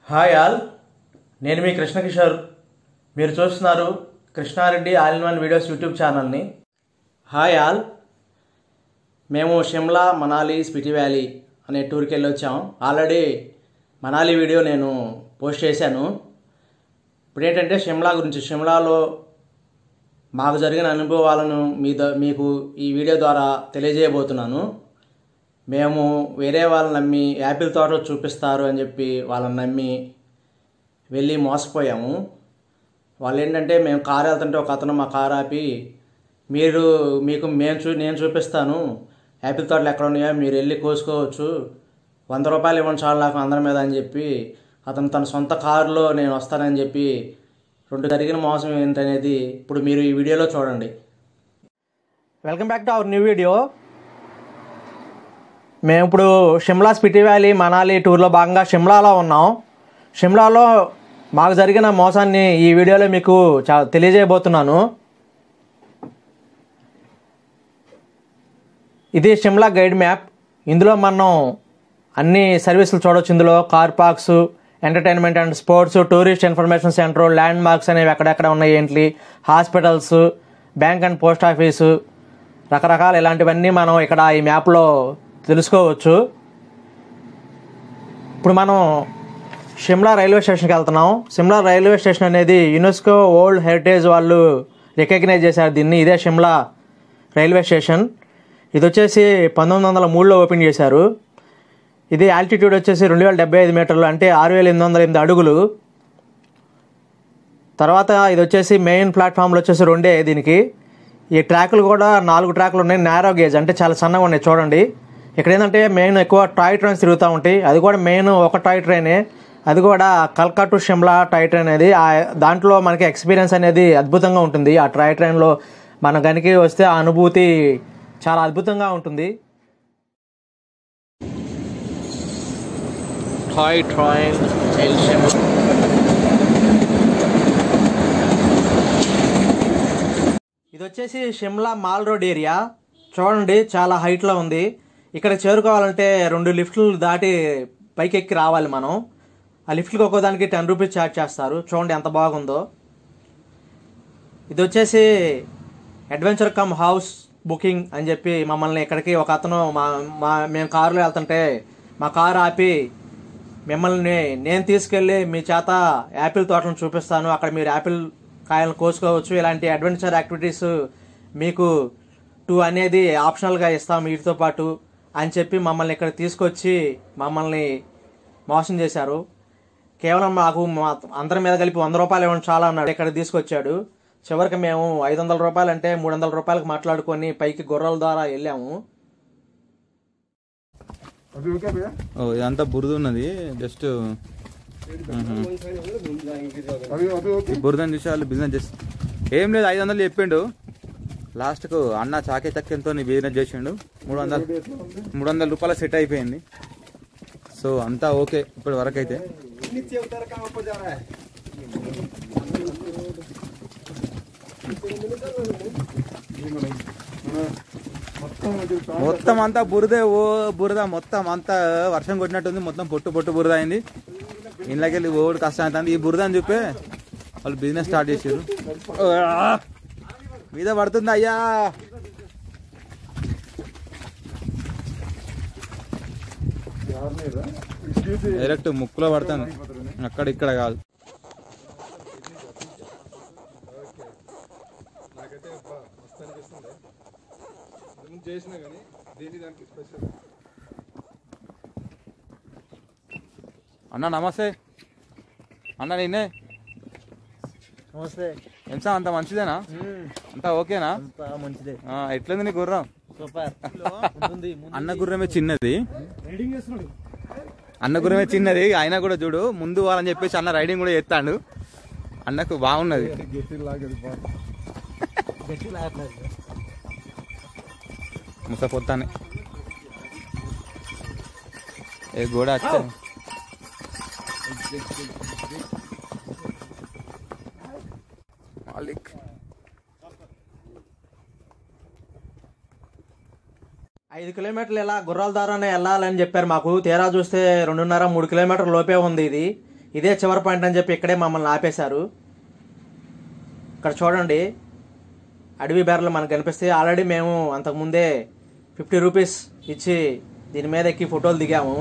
Hi all, నేను మీ కృష్ణ కిషోర్. మీరు చూస్తున్నారు Krishna Reddy all in one videos YouTube ఛానల్ని. హాయ్ ఆల్, మేము షిమ్లా, మనాలి, స్పిటి వ్యాలీ అనే టూర్కి వెళ్ళి వచ్చాం. ఆల్రెడీ మనాలి వీడియో నేను పోస్ట్ చేశాను. ఇప్పుడు ఏంటంటే షిమ్లా గురించి, షిమ్లాలో మాకు జరిగిన అనుభవాలను మీకు ఈ వీడియో ద్వారా తెలియజేయబోతున్నాను. మేము వేరే వాళ్ళని నమ్మి యాపిల్ తోటలు చూపిస్తారు అని చెప్పి వాళ్ళని నమ్మి వెళ్ళి మోసపోయాము. వాళ్ళు ఏంటంటే మేము కారు వెళ్తుంటే ఒక అతను మా కారు ఆపి, నేను చూపిస్తాను యాపిల్ తోటలు ఎక్కడ ఉన్నాయో, మీరు వెళ్ళి కోసుకోవచ్చు, 100 రూపాయలు ఇవ్వండి చాలు నాకు అందరి మీద అని చెప్పి అతను తన సొంత కారులో నేను వస్తానని చెప్పి జరిగిన మోసం ఏంటనేది ఇప్పుడు మీరు ఈ వీడియోలో చూడండి. Welcome back to our new video. మేము ఇప్పుడు షిమ్లా, స్పిటి వ్యాలీ, మనాలి టూర్లో భాగంగా షిమ్లాలో ఉన్నాం. షిమ్లాలో మాకు జరిగిన మోసాన్ని ఈ వీడియోలో మీకు తెలియజేయబోతున్నాను. ఇది షిమ్లా గైడ్ మ్యాప్. ఇందులో మనం అన్ని సర్వీసులు చూడవచ్చు. ఇందులో car parks, entertainment and sports, tourist information centre, land marks అనేవి ఎక్కడెక్కడ ఉన్నాయి ఏంటి, hospitals, bank and post office, రకరకాల ఇలాంటివన్నీ మనం ఇక్కడ ఈ మ్యాప్లో తెలుసుకోవచ్చు. ఇప్పుడు మనం షిమ్లా రైల్వే స్టేషన్కి వెళ్తున్నాం. షిమ్లా రైల్వే స్టేషన్ అనేది యునెస్కో వరల్డ్ హెరిటేజ్ వాళ్ళు రికగ్నైజ్ చేశారు దీన్ని. ఇదే షిమ్లా రైల్వే స్టేషన్. ఇది వచ్చేసి 1903లో ఓపెన్ చేశారు. ఇది ఆల్టిట్యూడ్ వచ్చేసి 2075 మీటర్లు, అంటే 6808 అడుగులు. తర్వాత ఇది వచ్చేసి మెయిన్ ప్లాట్ఫామ్లో వచ్చేసి 2 దీనికి. ఈ ట్రాకులు కూడా 4 ట్రాకులు ఉన్నాయి. నారో గేజ్, అంటే చాలా సన్నగా ఉన్నాయి చూడండి. ఇక్కడ ఏంటంటే మెయిన్ ఎక్కువ టాయ్ ట్రైన్స్ తిరుగుతూ ఉంటాయి. అది కూడా మెయిన్ ఒక టాయ్ ట్రైనే, అది కూడా కల్కా టు షిమ్లా టాయ్ ట్రైన్ అనేది. దాంట్లో మనకి ఎక్స్పీరియన్స్ అనేది అద్భుతంగా ఉంటుంది. ఆ టాయ్ ట్రైన్లో మన గనికి వస్తే ఆ అనుభూతి చాలా అద్భుతంగా ఉంటుంది. టాయ్ ట్రైన్ ఇది వచ్చేసి షిమ్లా మాల్ రోడ్ ఏరియా. చూడండి, చాలా హైట్లో ఉంది. ఇక్కడ చేరుకోవాలంటే 2 లిఫ్ట్లు దాటి పైకి ఎక్కి రావాలి మనం. ఆ లిఫ్ట్కి ఒక్కోదానికి 10 రూపీస్ ఛార్జ్ చేస్తారు. చూడండి ఎంత బాగుందో. ఇది వచ్చేసి అడ్వెంచర్ కమ్ హౌస్ బుకింగ్ అని చెప్పి మమ్మల్ని ఇక్కడికి ఒక అతను మేము కారులో వెళ్తుంటే మా కారు ఆపి, మిమ్మల్ని నేను తీసుకెళ్ళి మీ చేత యాపిల్ తోటలను చూపిస్తాను, అక్కడ మీరు యాపిల్ కాయలను కోసుకోవచ్చు, ఇలాంటి అడ్వెంచర్ యాక్టివిటీస్ మీకు 2 అనేది ఆప్షనల్గా ఇస్తాం వీటితో పాటు అని చెప్పి మమ్మల్ని ఇక్కడ తీసుకొచ్చి మమ్మల్ని మోసం చేశారు. కేవలం మాకు అందరి మీద కలిపి 100 రూపాయలు ఇవ్వండి చాలా అన్నాడు. ఇక్కడ తీసుకొచ్చాడు. చివరికి మేము 500 రూపాయలు అంటే 300 రూపాయలకు మాట్లాడుకొని పైకి గుర్రాల ద్వారా వెళ్ళాము. ఇదంతా బురద ఉన్నది. జస్ట్ బురదని చూసి వాళ్ళు బిజినెస్ చేస్తారు. ఏం లేదు, 500 చెప్పిండు. లాస్ట్కు అన్న చాకే చక్కెంతో బిజినెస్ చేసిండు. 300 రూపాయలు సెట్ అయిపోయింది. సో అంతా ఓకే ఇప్పటి వరకు అయితే. మొత్తం అంతా బురదే, బురద మొత్తం అంతా వర్షం కొట్టినట్టుంది. మొత్తం పొట్టు బురద అయింది. ఇంట్లోకి వెళ్ళి ఓడి కష్టం అవుతుంది. ఈ బురద అని చెప్పి వాళ్ళు బిజినెస్ స్టార్ట్ చేసారు. మీద పడుతుంది అయ్యా. డైరెక్ట్ ముక్కులో పడుతుంది, అక్కడ ఇక్కడ కాదు. అన్న నమస్తే. అన్న నిన్నే నమస్తే. ఎంత అంత మంచిదేనా? అంతా ఓకేనా? మంచిదే. ఎట్లుంది నీ గుర్రం? సూపర్. అన్న గుర్రమే చిన్నది, అయినా కూడా చూడు ముందు వాళ్ళని చెప్పేసి అన్న రైడింగ్ కూడా చేస్తాడు. అన్నకు బాగున్నది. ముసపోతానే ఏ గోడ వచ్చా. ఐదు కిలోమీటర్లు ఇలా గుర్రాల ద్వారానే వెళ్ళాలని చెప్పారు మాకు. తీరా చూస్తే 2.5-3 కిలోమీటర్ల లోపే ఉంది ఇది. ఇదే చివరి పాయింట్ అని చెప్పి ఇక్కడే మమ్మల్ని ఆపేశారు. ఇక్కడ చూడండి అడవి బేర్లు మనకు కనిపిస్తాయి. ఆల్రెడీ మేము అంతకుముందే 50 రూపీస్ ఇచ్చి దీని మీద ఎక్కి ఫోటోలు దిగాము.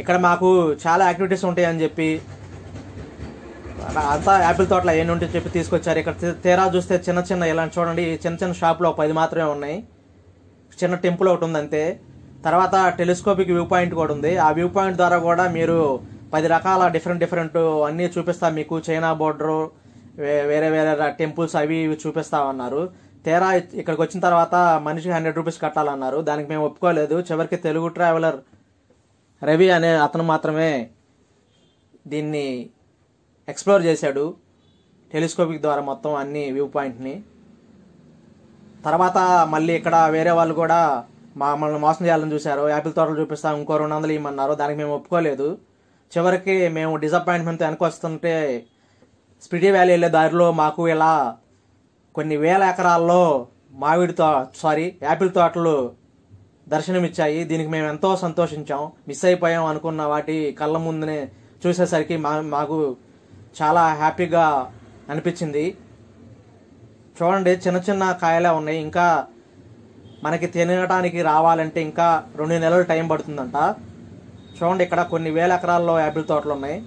ఇక్కడ మాకు చాలా యాక్టివిటీస్ ఉంటాయని చెప్పి అంతా యాపిల్ తోటలో ఏమి ఉంటాయని చెప్పి తీసుకొచ్చారు. ఇక్కడ తీరా చూస్తే చిన్న చిన్న ఇలాంటి చూడండి, చిన్న చిన్న షాప్లో 10 మాత్రమే ఉన్నాయి. చిన్న టెంపుల్ ఒకటి ఉంది అంతే. తర్వాత టెలిస్కోపిక్ వ్యూ పాయింట్ కూడా ఉంది. ఆ వ్యూ పాయింట్ ద్వారా కూడా మీరు 10 రకాల డిఫరెంట్ అన్నీ చూపిస్తా మీకు. చైనా బోర్డరు, వేరే వేరే టెంపుల్స్ అవి ఇవి చూపిస్తామన్నారు. తీరా ఇక్కడికి వచ్చిన తర్వాత మనిషికి 100 రూపీస్ కట్టాలన్నారు. దానికి మేము ఒప్పుకోలేదు. చివరికి తెలుగు ట్రావెలర్ రవి అనే అతను మాత్రమే దీన్ని ఎక్స్ప్లోర్ చేశాడు టెలిస్కోపిక్ ద్వారా మొత్తం అన్ని వ్యూ పాయింట్ని. తర్వాత మళ్ళీ ఇక్కడ వేరే వాళ్ళు కూడా మమ్మల్ని మోసం చేయాలని చూశారు. యాపిల్ తోటలు చూపిస్తాం, ఇంకో 200 ఇవ్వమన్నారు. దానికి మేము ఒప్పుకోలేదు. చివరికి మేము డిసప్పాయింట్మెంట్తో వెనక్కి వస్తుంటే స్పిటి వ్యాలీ వెళ్ళే దారిలో మాకు ఇలా కొన్ని వేల ఎకరాల్లో యాపిల్ తోటలు దర్శనమిచ్చాయి. దీనికి మేము ఎంతో సంతోషించాం. మిస్ అయిపోయాం అనుకున్న వాటి కళ్ళ ముందునే చూసేసరికి మాకు చాలా హ్యాపీగా అనిపించింది. చూడండి చిన్న చిన్న కాయలే ఉన్నాయి. ఇంకా మనకి తినడానికి రావాలంటే ఇంకా 2 నెలలు టైం పడుతుందంట. చూడండి ఇక్కడ కొన్ని వేల ఎకరాల్లో యాపిల్ తోటలు ఉన్నాయి.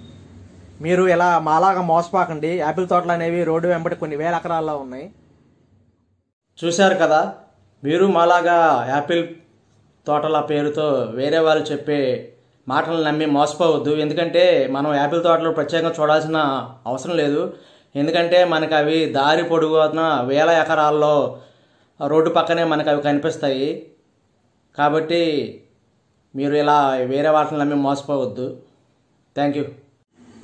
మీరు ఇలా మాలాగా మోసపోకండి. యాపిల్ తోటలు అనేవి రోడ్డు వెంబడి కొన్ని వేల ఎకరాల్లో ఉన్నాయి. చూశారు కదా, మీరు మాలాగా యాపిల్ తోటల పేరుతో వేరే వాళ్ళు చెప్పే మాటలు నమ్మి మోసపోవద్దు. ఎందుకంటే మనం యాపిల్ తోటలు ప్రత్యేకంగా చూడాల్సిన అవసరం లేదు. ఎందుకంటే మనకు అవి దారి పొడుగున వేల ఎకరాల్లో రోడ్డు పక్కనే మనకు అవి కనిపిస్తాయి. కాబట్టి మీరు ఇలా వేరే వాటిని నమ్మి మోసపోవద్దు. Thank you.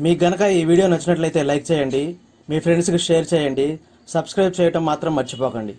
మీకు గనక ఈ వీడియో నచ్చినట్లయితే లైక్ చేయండి, మీ ఫ్రెండ్స్కి షేర్ చేయండి, సబ్స్క్రైబ్ చేయటం మాత్రం మర్చిపోకండి.